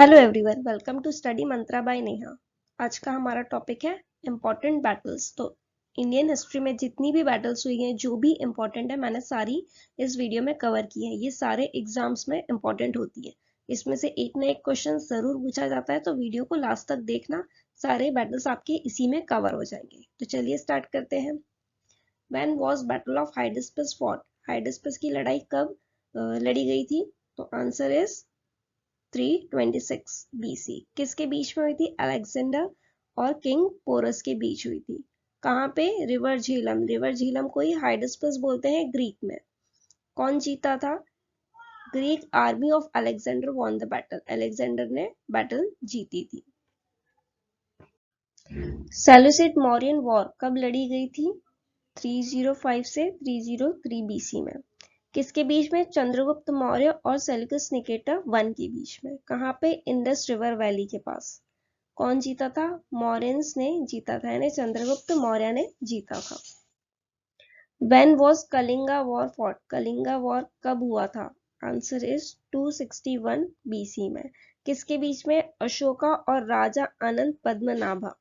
Hello everyone, welcome to study Mantra by Neha. आज का हमारा टॉपिक है इम्पोर्टेंट बैटल्स। तो इंडियन हिस्ट्री में जितनी भी बैटल्स हुई हैं, जो भी इम्पोर्टेंट है, मैंने सारी इस वीडियो में कवर की है। ये सारे एग्जाम्स में इम्पोर्टेंट होती है। इसमें से एक ना एक क्वेश्चन जरूर पूछा जाता है, तो वीडियो को लास्ट तक देखना। सारे बैटल्स आपके इसी में कवर हो जाएंगे। तो चलिए स्टार्ट करते हैं। When was battle of Hydaspes fought? Hydaspes की लड़ाई कब लड़ी गई थी? तो आंसर इज 326 BC। किसके बीच में हुई थी? अलेक्जेंडर और किंग पोरस के बीच हुई थी। कहाँ पे? रिवर झीलम। रिवर झीलम को ही हाइडिस्पस बोलते हैं ग्रीक में। कौन जीता था? Greek army of Alexander won the battle. Alexander ने बैटल जीती थी। सेल्यूसिड मौर्यन वॉर कब लड़ी गई थी? 305 से 303 BC में। किसके बीच में? चंद्रगुप्त मौर्य और सेल्यूकस निकेटर वन के बीच में। कहाँ पे? इंडस रिवर वैली के पास। कौन जीता था? मौर्यंस ने जीता था, यानी चंद्रगुप्त मौर्य ने जीता था। When was Kalinga war fought? Kalinga war कब हुआ था? आंसर इज 261 BC में। किसके बीच में? अशोका और राजा अनंत पद्मनाभा।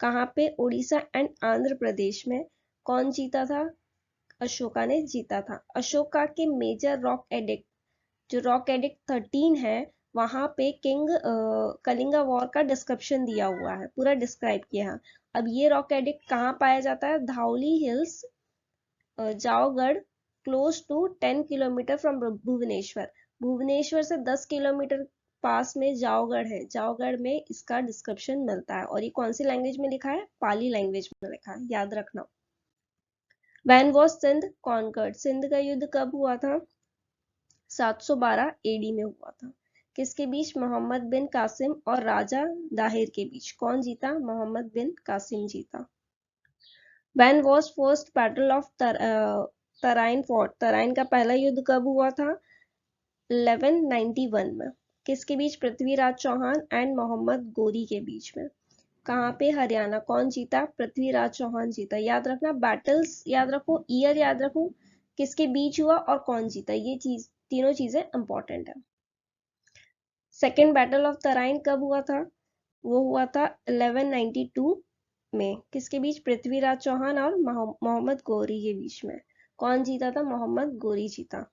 कहाँ पे? उड़ीसा एंड आंध्र प्रदेश में। कौन जीता था? अशोका ने जीता था। अशोका के मेजर रॉक एडिक्ट, जो रॉक एडिक्ट 13 है, वहां पे किंग कलिंगा वॉर का डिस्क्रिप्शन दिया हुआ है, पूरा डिस्क्राइब किया है। अब ये रॉक एडिक्ट कहाँ पाया जाता है? Dhauli hills, Jaugada, close to 10 kilometre from Bhubaneswar. Bhubaneswar से 10 किलोमीटर पास में जाओगढ़ है। जाओगढ़ में इसका डिस्क्रिप्शन मिलता है। और ये कौन सी लैंग्वेज में लिखा है? पाली लैंग्वेज में लिखा है, याद रखना। When was Sindh conquered? Sindh का युद्ध कब हुआ था? 712 AD में हुआ था। किसके बीच? मोहम्मद बिन कासिम और राजा दाहिर के बीच। कौन जीता? मोहम्मद बिन कासिम जीता। When was first battle of Tarain fought? Tarain का पहला युद्ध कब हुआ था? 1191 में। किसके बीच? पृथ्वीराज चौहान एंड मोहम्मद गोरी के बीच में। कहाँ पे? हरियाणा। कौन जीता? पृथ्वीराज चौहान जीता। याद रखना, बैटल्स याद रखो, ईयर याद रखो, किसके बीच हुआ और कौन जीता, ये चीज, तीनों चीजें इंपॉर्टेंट है। सेकेंड बैटल ऑफ तराइन कब हुआ था? वो हुआ था 1192 में। किसके बीच? पृथ्वीराज चौहान और मोहम्मद गोरी के बीच में। कौन जीता था? मोहम्मद गोरी जीता।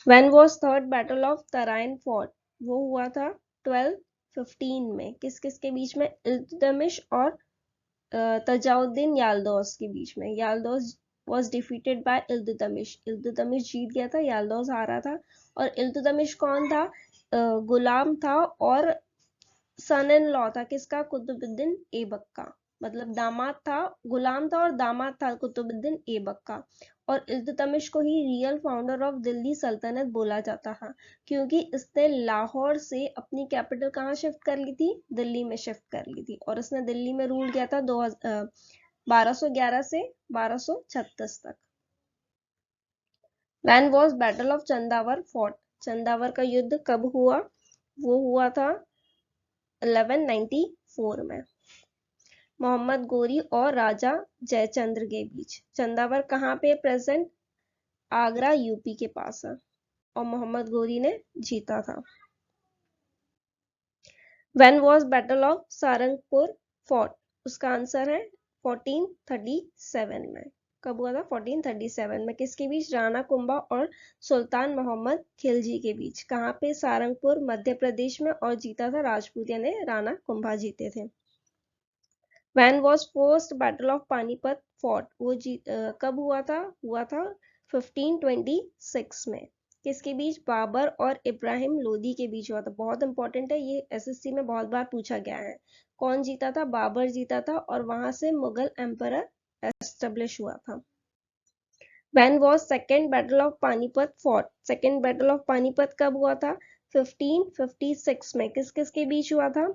When was third battle of Tarain fought? वो हुआ था 1215 में। किस किस के बीच में? इल्तुतमिश और तजाउद्दीन याल्दौस के बीच में। याल्दौस was defeated by Iltutmish. Iltutmish जीत गया था, याल्दौस हारा था। और इल्तुतमिश कौन था? गुलाम था और सन इन लॉ था किसका? कुतुबुद्दीन ऐबक का। मतलब दामाद था, गुलाम था और दामाद था कुतुबुद्दीन ऐबक का। और इल्तुतमिश को ही रियल फाउंडर ऑफ दिल्ली सल्तनत बोला जाता था, क्योंकि इसने लाहौर से अपनी कैपिटल कहाँ शिफ्ट कर ली थी? दिल्ली में शिफ्ट कर ली थी। और इसने दिल्ली में रूल किया था 1211 से 1236 तक। When was battle of Chandawar fought? Chandawar का युद्ध कब हुआ? वो हुआ था 1194 में, मोहम्मद गोरी और राजा जयचंद्र के बीच। चंदावर कहाँ पे प्रेजेंट? आगरा यूपी के पास है। और मोहम्मद गोरी ने जीता था। When was battle of Sarangpur fought? उसका आंसर है 1437 में। कब हुआ था? 1437 में। किसके बीच? राणा कुंभा और सुल्तान मोहम्मद खिलजी के बीच। कहाँ पे? सारंगपुर, मध्य प्रदेश में। और जीता था राजपूत, यानी राणा कुंभा जीते थे। When was first battle of Panipat fought? वो कब हुआ था? हुआ था 1526 में। किसके बीच? बाबर और इब्राहिम लोदी के बीच हुआ था। बहुत इंपॉर्टेंट है ये, एसएससी में बहुत बार पूछा गया है। कौन जीता था? बाबर जीता था। और वहां से मुगल एम्परर एस्टेब्लिश हुआ था। When was second battle of Panipat fought? Second battle of Panipat कब हुआ था? 1556 में। किस किस के बीच हुआ था?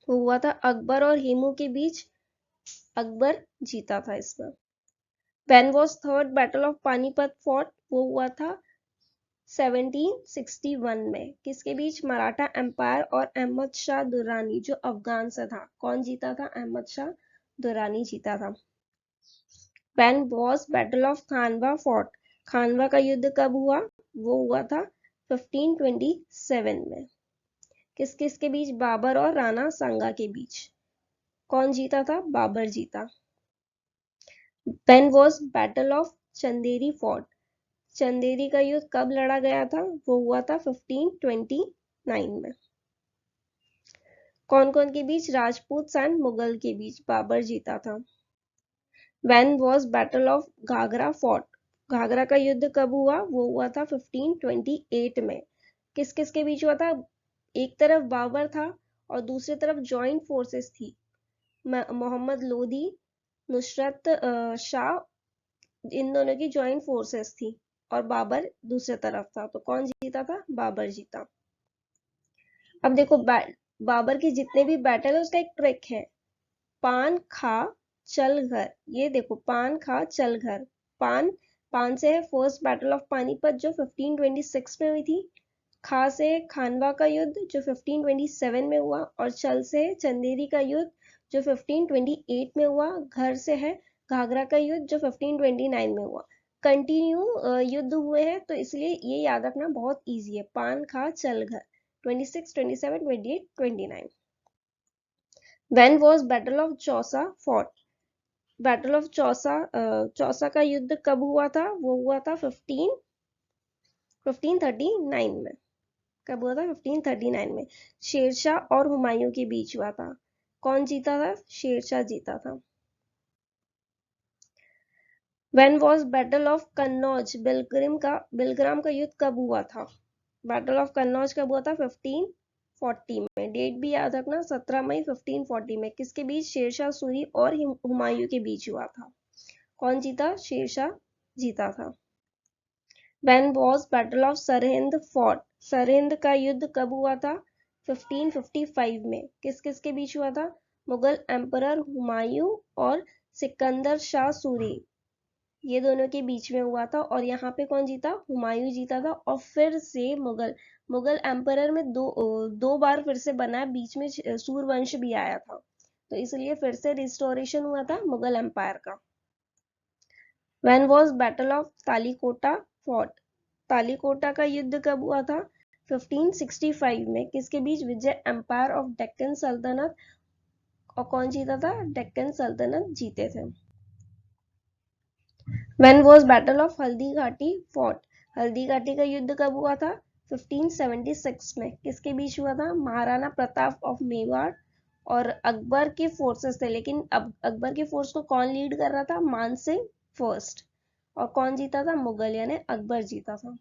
वो हुआ था अकबर और हेमू के बीच। अकबर जीता था इसमें। When was third battle of Panipat fought? वो हुआ था 1761 में। किसके बीच? मराठा एम्पायर और अहमद शाह दुर्रानी, जो अफगान से था। कौन जीता था? अहमद शाह दुर्रानी जीता था। When was battle of Khanwa fought? Khanwa का युद्ध कब हुआ? वो हुआ था 1527 में। किस किस के बीच? बाबर और राणा सांगा के बीच। कौन जीता था? बाबर जीता। When was battle of Chanderi fought? Chanderi का युद्ध कब लड़ा गया था? वो हुआ था 1529 में। कौन कौन के बीच? राजपूत एंड मुगल के बीच। बाबर जीता था। When was battle of Ghaghra fought? Ghaghra का युद्ध कब हुआ? वो हुआ था 1528 में। किस किस के बीच हुआ था? एक तरफ बाबर था और दूसरी तरफ जॉइंट फोर्सेस थी। मोहम्मद लोधी, नुसरत शाह, इन दोनों की जॉइंट फोर्सेस थी और बाबर दूसरे तरफ था। तो कौन जीता था? बाबर जीता। अब देखो बाबर के जितने भी बैटल है उसका एक ट्रिक है, पान खा चल घर। ये देखो, पान खा चल घर। पान पान से है फर्स्ट बैटल ऑफ पानीपत जो 1526 में हुई थी। खा से खानवा का युद्ध जो 1527 में हुआ, और चल से चंदेरी का युद्ध जो 1528 में हुआ। घर से है घाघरा का युद्ध जो 1529 में हुआ। कंटिन्यू युद्ध हुए हैं, तो इसलिए ये याद रखना बहुत इजी है। पान खा चल घर 26, 27, 28, 29। When was battle of Chausa fought? Battle of Chausa Chausa का युद्ध कब हुआ था? वो हुआ था 1539 में। कब हुआ था? 1539 में। शेरशाह और हुमायूं के बीच हुआ था। कौन जीता था? शेरशाह जीता था। When was battle of Kannauj? Bilgram का युद्ध कब हुआ था? बैटल ऑफ कन्नौज कब हुआ था? 1540 में। डेट भी याद रखना, 17 मई 1540 में। किसके बीच? शेरशाह सूरी और हुमायूं के बीच हुआ था। कौन जीता? शेरशाह जीता था। When was battle of Sirhind fought? Sirhind का युद्ध कब हुआ था? 1555 में। किस किस के बीच हुआ था? मुगल एम्परर हुमायूं और सिकंदर शाह सूरी, ये दोनों के बीच में हुआ था। और यहाँ पे कौन जीता? हुमायूं जीता था। और फिर से मुगल एम्परर में दो बार फिर से बना है, बीच में सूर्यवंश भी आया था, तो इसलिए फिर से रिस्टोरेशन हुआ था मुगल एम्पायर का। When was battle of Talikota fought? Talikota का युद्ध कब हुआ था? 1565 में। किसके बीच? विजय एम्पायर ऑफ डेक्कन सल्तनत, और कौन जीता था? डेक्कन सल्तनत जीते थे। When was battle of Haldi Ghati fought? Haldi Ghati का युद्ध कब हुआ था? 1576 में। किसके बीच हुआ था? महाराणा प्रताप ऑफ मेवाड़ और अकबर के फोर्सेस थे, लेकिन अब अकबर के फोर्स को कौन लीड कर रहा था? मान सिंह फर्स्ट। और कौन जीता था? मुगल, यानी अकबर जीता था।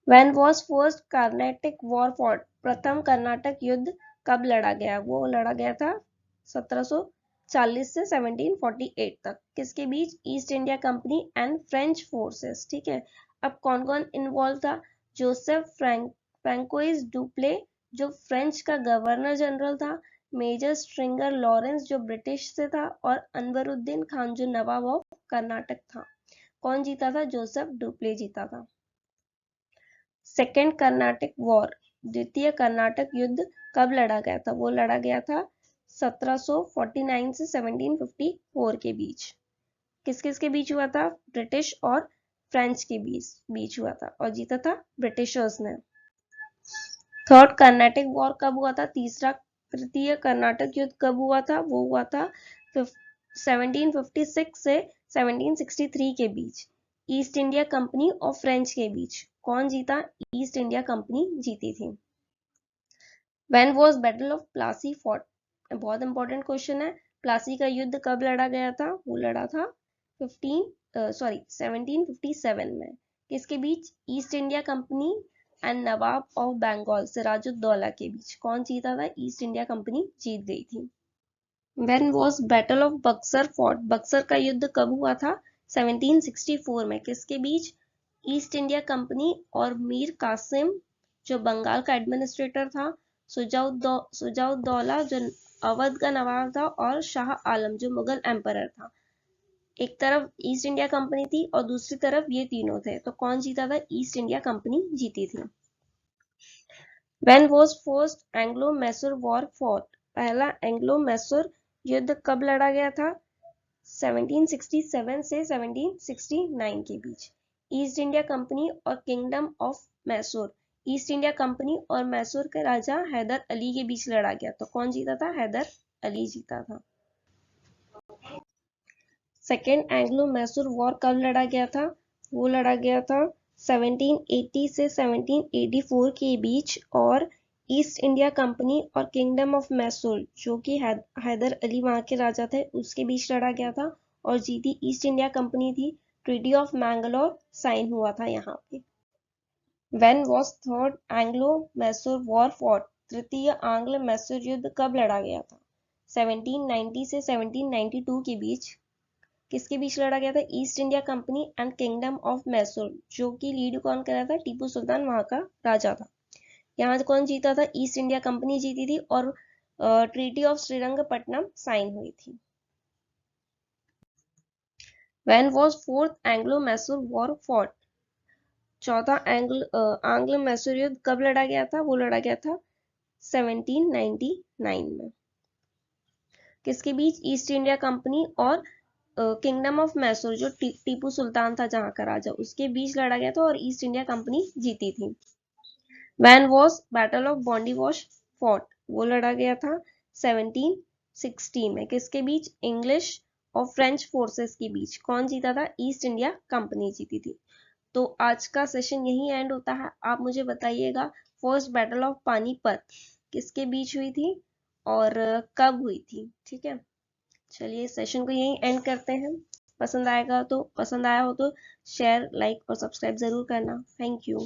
When was first Carnatic war fought? प्रथम कर्नाटक युद्ध कब लड़ा गया? वो लड़ा गया था 1740 से 1748 तक। किसके बीच? East India Company and French forces. ठीक है, अब कौन कौन इन्वॉल्व था? जोसेफ फ्रैंकोइस डुप्ले जो फ्रेंच का गवर्नर जनरल था, मेजर स्ट्रिंगर लॉरेंस जो ब्रिटिश से था, और अनवरुद्दीन खान जो नवाब ऑफ कर्नाटक था। कौन जीता था? जोसेफ डुप्ले जीता था। सेकेंड कर्नाटिक वॉर, द्वितीय कर्नाटक युद्ध कब लड़ा गया था? वो लड़ा गया था 1749 से 1754 के बीच। किस किस के बीच हुआ था? ब्रिटिश और फ्रेंच के बीच हुआ था, और जीता था ब्रिटिशर्स ने। थर्ड कर्नाटिक वॉर कब हुआ था? तृतीय कर्नाटक युद्ध कब हुआ था? वो हुआ था 1756 से 1763 के बीच। ईस्ट इंडिया कंपनी और फ्रेंच के बीच। कौन जीता? ईस्ट इंडिया कंपनी जीती थी। When was battle of Plassey fought? बहुत इंपॉर्टेंट क्वेश्चन है। प्लासी का युद्ध कब लड़ा गया था? वो लड़ा था 1757 में। किसके बीच? East India Company and nawab of Bengal Sirajuddaulah के बीच। कौन जीता था? ईस्ट इंडिया कंपनी जीत गई थी। When was battle of Buxar fought? Buxar का युद्ध कब हुआ था? 1764 में। किसके बीच? ईस्ट इंडिया कंपनी और मीर कासिम जो बंगाल का एडमिनिस्ट्रेटर था, सुजाउद्दौला जो अवध का नवाब था, और शाह आलम जो मुगल एम्परर था। एक तरफ ईस्ट इंडिया कंपनी थी और दूसरी तरफ ये तीनों थे, तो कौन जीता था? ईस्ट इंडिया कंपनी जीती थी। When was first Anglo Mysore war fought? पहला एंग्लो मैसूर युद्ध कब लड़ा गया था? 1767 से 1769 के बीच। ईस्ट इंडिया कंपनी और kingdom of Mysore, east India company और मैसूर के राजा हैदर अली के बीच लड़ा गया। तो कौन जीता था? हैदर अली जीता था। सेकेंड एंग्लो मैसूर वॉर कब लड़ा गया था? वो लड़ा गया था 1780 से 1784 के बीच, और ईस्ट इंडिया कंपनी और किंगडम ऑफ मैसूर, जो कि हैदर अली वहां के राजा थे, उसके बीच लड़ा गया था, और जीती ईस्ट इंडिया कंपनी थी। ट्रीटी ऑफ मैंगलोर साइन हुआ था यहाँ पे। When was third Anglo Mysore war fought? तृतीय आंग्ल मैसूर युद्ध कब लड़ा गया था? 1790 से 1792 के बीच। किसके बीच लड़ा गया था? East India Company and kingdom of Mysore, जो कि लीड कौन कर रहा था? टीपू सुल्तान वहां का राजा था। यहाँ कौन जीता था? ईस्ट इंडिया कंपनी जीती थी, और ट्रीटी ऑफ श्रीरंगपट्टनम साइन हुई थी। When was fourth Anglo Mysore war fought? चौथा आंग्ल मैसूर युद्ध कब लड़ा गया था? वो लड़ा गया था 1799 में। किसके बीच? ईस्ट इंडिया कंपनी और किंगडम ऑफ मैसूर, जो टीपू सुल्तान था जहां का राजा, उसके बीच लड़ा गया था, और ईस्ट इंडिया कंपनी जीती थी। When was battle of Wandiwash fought? वो लड़ा गया था 1760 में। किसके बीच? इंग्लिश और फ्रेंच फोर्सेस के बीच। कौन जीता था? ईस्ट इंडिया कंपनी जीती थी। तो आज का सेशन यही एंड होता है। आप मुझे बताइएगा फर्स्ट बैटल ऑफ पानीपत किसके बीच हुई थी और कब हुई थी? ठीक है, चलिए सेशन को यही एंड करते हैं। पसंद आया हो तो शेयर, लाइक और सब्सक्राइब जरूर करना। Thank you.